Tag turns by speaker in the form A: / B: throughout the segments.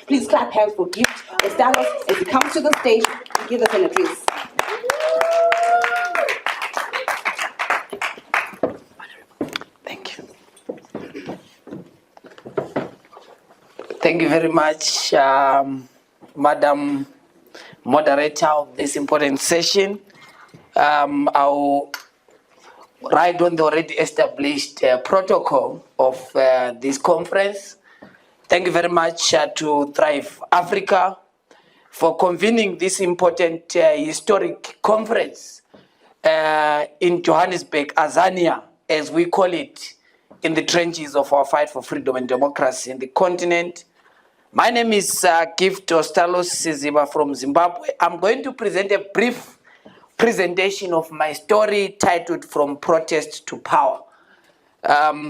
A: Please clap hands for Gift Ostallos as he comes to the stage to give us an address.
B: Thank you. Thank you very much, Madam Moderator of this important session. I'll ride on the already established protocol of this conference. Thank you very much to Thrive Africa for convening this important historic conference in Johannesburg, Azania, as we call it, in the trenches of our fight for freedom and democracy in the continent. My name is Gift Ostallos Siziba from Zimbabwe. I'm going to present a brief presentation of my story titled From Protest to Power,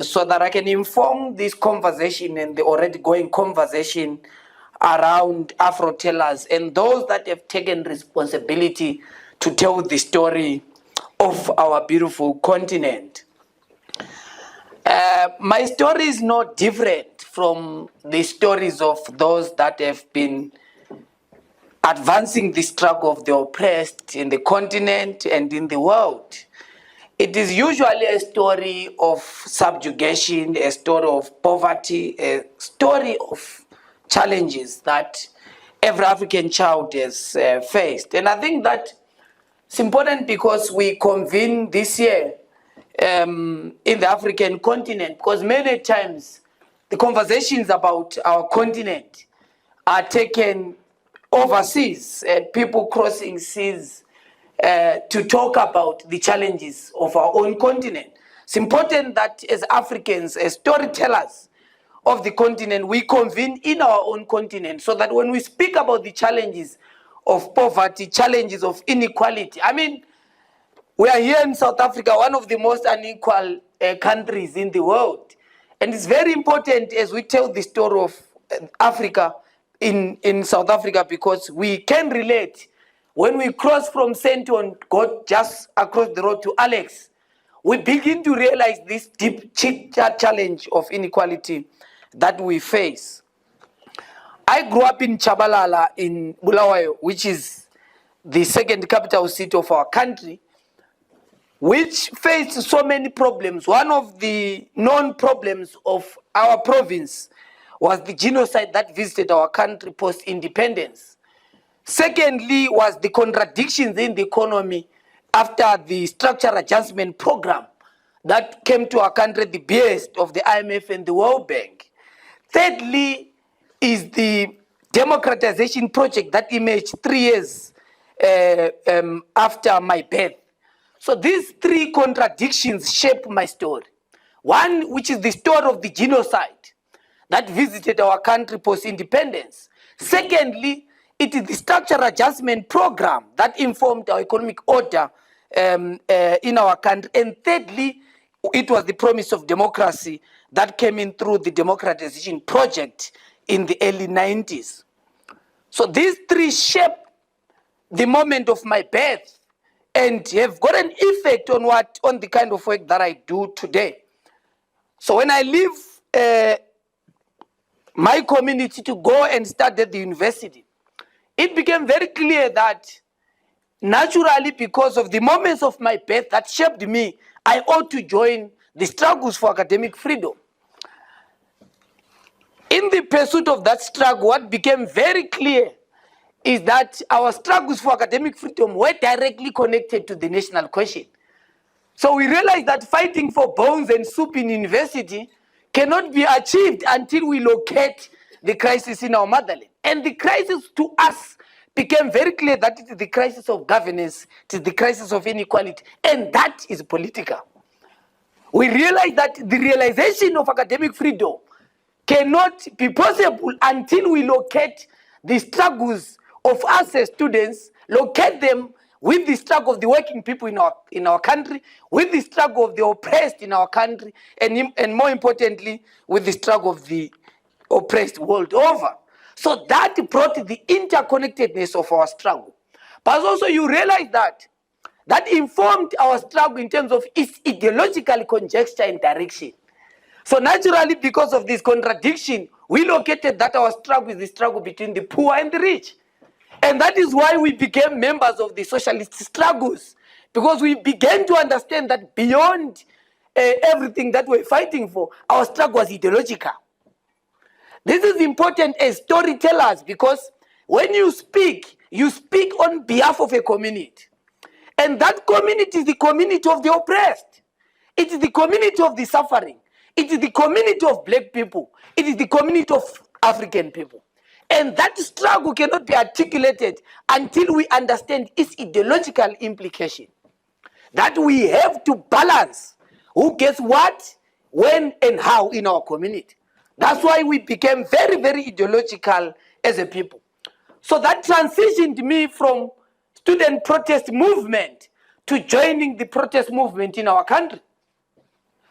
B: so that I can inform this conversation and the already going conversation around Afro-tellers and those that have taken responsibility to tell the story of our beautiful continent. My story is not different from the stories of those that have been advancing the struggle of the oppressed in the continent and in the world. It is usually a story of subjugation, a story of poverty, a story of challenges that every African child has faced. And I think that it's important because we convene this year in the African continent, because many times the conversations about our continent are taken overseas and people crossing seas to talk about the challenges of our own continent. It's important that as Africans, as storytellers of the continent, we convene in our own continent so that when we speak about the challenges of poverty, challenges of inequality, I mean, we are here in South Africa, one of the most unequal countries in the world. And it's very important as we tell the story of Africa in South Africa, because we can relate. When we cross from Senton, go just across the road to Alex, we begin to realize this deep challenge of inequality that we face. I grew up in Chabalala in Bulawayo, which is the second capital city of our country, which faced so many problems. One of the known problems of our province was the genocide that visited our country post-independence. Secondly, was the contradictions in the economy after the structural adjustment program that came to our country at the behest of the IMF and the World Bank. Thirdly, is the democratization project that emerged 3 years after my birth. So these three contradictions shape my story. One, which is the story of the genocide that visited our country post-independence. Secondly, it is the structural adjustment program that informed our economic order in our country. And thirdly, it was the promise of democracy that came in through the democratization project in the early 90s. So these three shape the moment of my birth and have got an effect on the kind of work that I do today. So when I leave my community to go and study at the university, it became very clear that naturally, because of the moments of my birth that shaped me, I ought to join the struggles for academic freedom. In the pursuit of that struggle, what became very clear is that our struggles for academic freedom were directly connected to the national question. So we realized that fighting for bones and soup in university cannot be achieved until we locate the crisis in our motherland. And the crisis to us became very clear that it is the crisis of governance, it is the crisis of inequality, and that is political. We realized that the realization of academic freedom cannot be possible until we locate the struggles of us as students, locate them with the struggle of the working people in our country, with the struggle of the oppressed in our country, and more importantly, with the struggle of the oppressed world over. So that brought the interconnectedness of our struggle. But also you realize that informed our struggle in terms of its ideological conjecture and direction. So naturally, because of this contradiction, we located that our struggle is the struggle between the poor and the rich. And that is why we became members of the socialist struggles, because we began to understand that beyond everything that we're fighting for, our struggle was ideological. This is important as storytellers, because when you speak on behalf of a community. And that community is the community of the oppressed. It is the community of the suffering. It is the community of black people. It is the community of African people. And that struggle cannot be articulated until we understand its ideological implication. That we have to balance who gets what, when, and how in our community. That's why we became very, very ideological as a people. So that transitioned me from student protest movement to joining the protest movement in our country,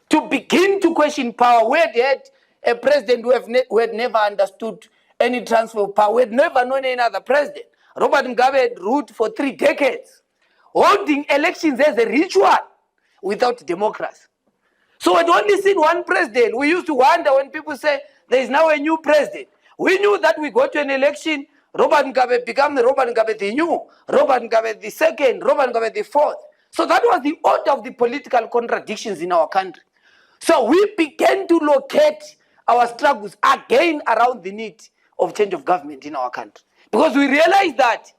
B: to begin to question power. We had a president who had never understood any transfer of power. We had never known any other president. Robert Mugabe had ruled for 3 decades, holding elections as a ritual without democracy. So we'd only seen one president. We used to wonder when people say there is now a new president. We knew that we go to an election, Robert Mugabe became the Robert Mugabe the new, Robert Mugabe the second, Robert Mugabe the fourth. So that was the order of the political contradictions in our country. So we began to locate our struggles again around the need of change of government in our country. Because we realized that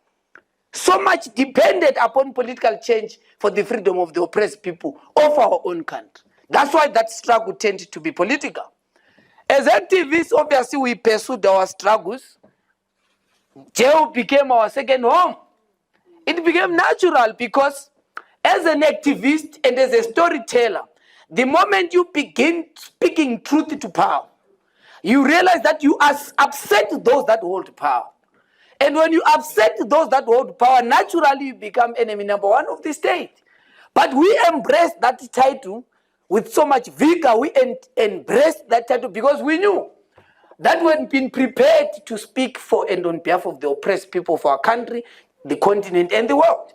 B: so much depended upon political change for the freedom of the oppressed people of our own country. That's why that struggle tended to be political. As activists, obviously, we pursued our struggles. Jail became our second home. It became natural because as an activist and as a storyteller, the moment you begin speaking truth to power, you realize that you upset those that hold power. And when you upset those that hold power, naturally you become enemy number one of the state. But we embraced that title with so much vigor. We embraced that title because we knew that we had been prepared to speak for and on behalf of the oppressed people of our country, the continent, and the world.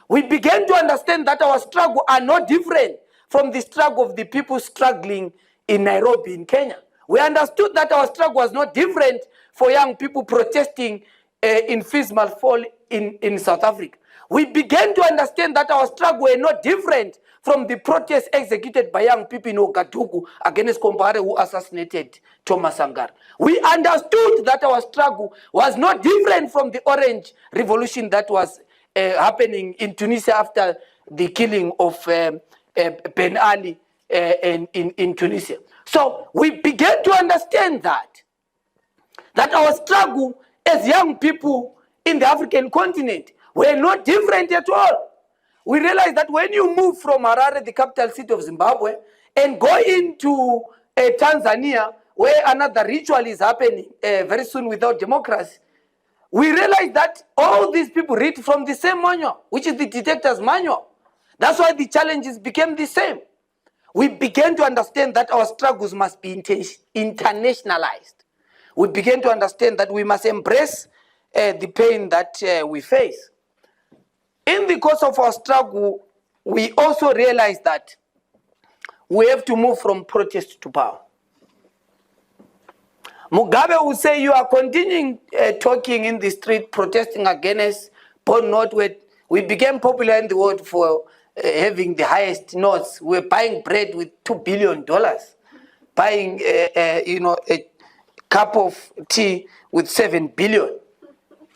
B: We began to understand that our struggle are not different from the struggle of the people struggling in Nairobi in Kenya. We understood that our struggle was not different for young people protesting in Fismal Fall in South Africa. We began to understand that our struggle were not different from the protests executed by young people in Ouagadougou against Compaore who assassinated Thomas Sankara. We understood that our struggle was not different from the Orange Revolution that was happening in Tunisia after the killing of Ben Ali in Tunisia. So we began to understand that our struggle as young people in the African continent were not different at all. We realized that when you move from Harare, the capital city of Zimbabwe, and go into Tanzania, where another ritual is happening very soon without democracy, we realized that all these people read from the same manual, which is the detector's manual. That's why the challenges became the same. We began to understand that our struggles must be internationalized. We began to understand that we must embrace the pain that we face. In the course of our struggle, we also realized that we have to move from protest to power. Mugabe would say, you are continuing talking in the street, protesting against Port Northwest. We became popular in the world for having the highest notes. We're buying bread with $2 billion, buying a cup of tea with 7 billion,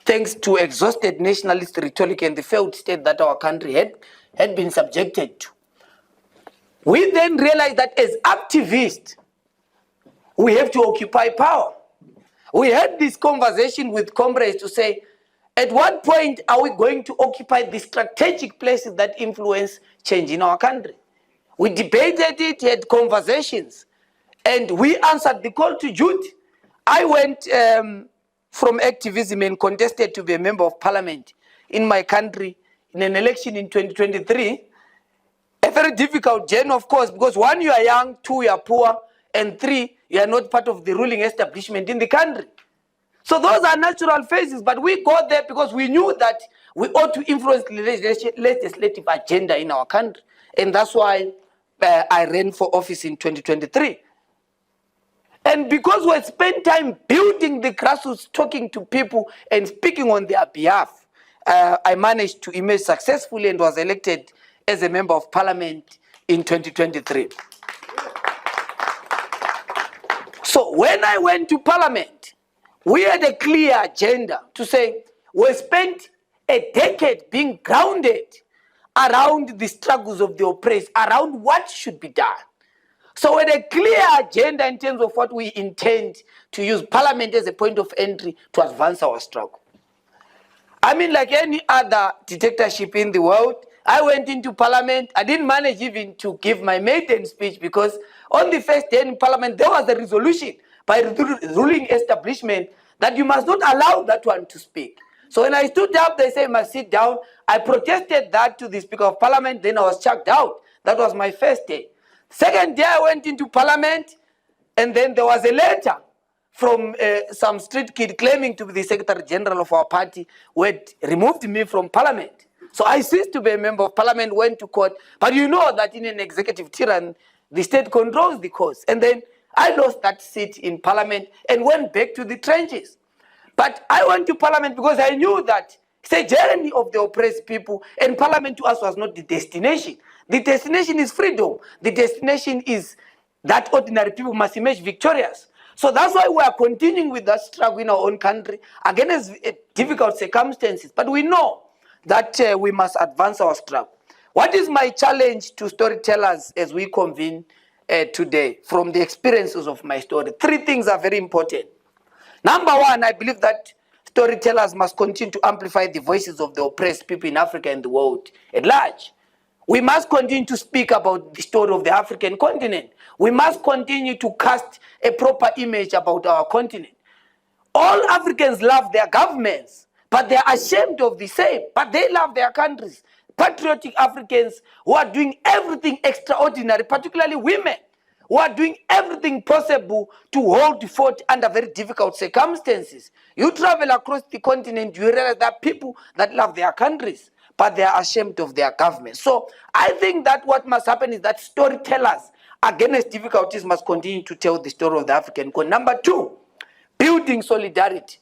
B: thanks to exhausted nationalist rhetoric and the failed state that our country had been subjected to. We then realized that as activists, we have to occupy power. We had this conversation with comrades to say, at what point are we going to occupy the strategic places that influence change in our country? We debated it, had conversations, and we answered the call to duty. I went from activism and contested to be a member of parliament in my country in an election in 2023. A very difficult journey, of course, because 1, you are young, 2, you are poor, and 3, you are not part of the ruling establishment in the country. So those are natural phases, but we got there because we knew that we ought to influence the legislative agenda in our country. And that's why I ran for office in 2023. And because we spent time building the grassroots, talking to people and speaking on their behalf, I managed to emerge successfully and was elected as a member of parliament in 2023. So when I went to parliament, we had a clear agenda to say we spent a decade being grounded around the struggles of the oppressed, around what should be done. So we had a clear agenda in terms of what we intend to use parliament as a point of entry to advance our struggle. I mean, like any other dictatorship in the world, I went into parliament. I didn't manage even to give my maiden speech because on the first day in parliament, there was a resolution by the ruling establishment that you must not allow that one to speak. So when I stood up, they said I must sit down. I protested that to the Speaker of Parliament, then I was chucked out. That was my first day. Second day, I went into parliament, and then there was a letter from some street kid claiming to be the Secretary General of our party who had removed me from parliament. So I ceased to be a member of parliament, went to court. But you know that in an executive tyranny, the state controls the courts. And then I lost that seat in parliament and went back to the trenches. But I went to parliament because I knew that it's a journey of the oppressed people, and parliament to us was not the destination. The destination is freedom. The destination is that ordinary people must emerge victorious. So that's why we are continuing with that struggle in our own country against difficult circumstances. But we know that we must advance our struggle. What is my challenge to storytellers as we convene today from the experiences of my story? 3 things are very important. Number 1, I believe that storytellers must continue to amplify the voices of the oppressed people in Africa and the world at large. We must continue to speak about the story of the African continent. We must continue to cast a proper image about our continent. All Africans love their governments, but they are ashamed of the same. But they love their countries. Patriotic Africans who are doing everything extraordinary, particularly women, who are doing everything possible to hold fort under very difficult circumstances. You travel across the continent, you realize there are people that love their countries, but they are ashamed of their government. So I think that what must happen is that storytellers against difficulties must continue to tell the story of the African continent. Number 2, building solidarity.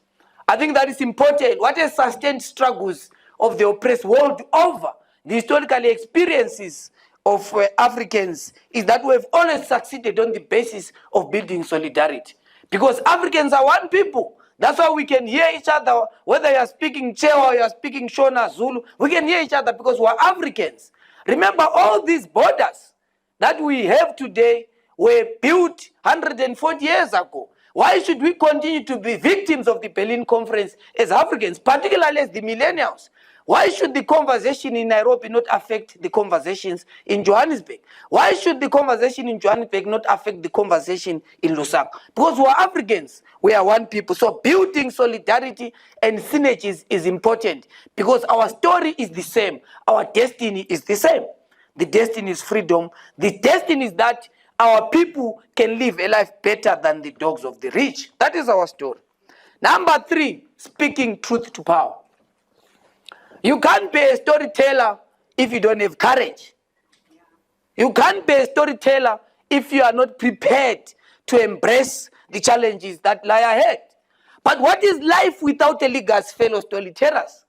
B: I think that is important. What has sustained struggles of the oppressed world over, the historical experiences of Africans, is that we have always succeeded on the basis of building solidarity. Because Africans are one people. That's why we can hear each other, whether you are speaking Chewa or you are speaking Shona, Zulu, we can hear each other because we are Africans. Remember, all these borders that we have today were built 140 years ago. Why should we continue to be victims of the Berlin Conference as Africans, particularly as the millennials? Why should the conversation in Nairobi not affect the conversations in Johannesburg? Why should the conversation in Johannesburg not affect the conversation in Lusaka? Because we are Africans, we are one people. So building solidarity and synergies is important because our story is the same. Our destiny is the same. The destiny is freedom. The destiny is that our people can live a life better than the dogs of the rich. That is our story. Number 3, speaking truth to power. You can't be a storyteller if you don't have courage. You can't be a storyteller if you are not prepared to embrace the challenges that lie ahead. But what is life without a legacy, fellow storytellers?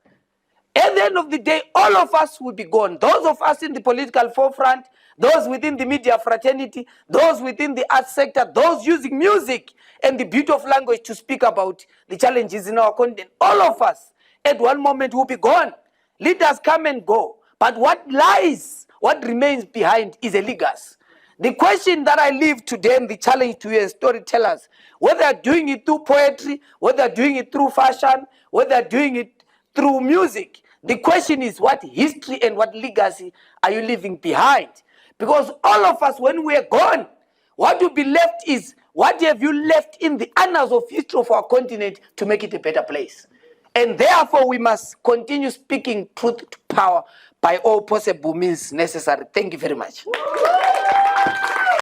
B: At the end of the day, all of us will be gone. Those of us in the political forefront, those within the media fraternity, those within the arts sector, those using music and the beauty of language to speak about the challenges in our continent, all of us at one moment will be gone. Leaders come and go. But what lies, what remains behind is a legacy. The question that I leave today and the challenge to you as storytellers, whether you're doing it through poetry, whether you're doing it through fashion, whether you're doing it through music, the question is what history and what legacy are you leaving behind? Because all of us, when we are gone, what will be left is what have you left in the annals of history of our continent to make it a better place? And therefore, we must continue speaking truth to power by all possible means necessary. Thank you very much.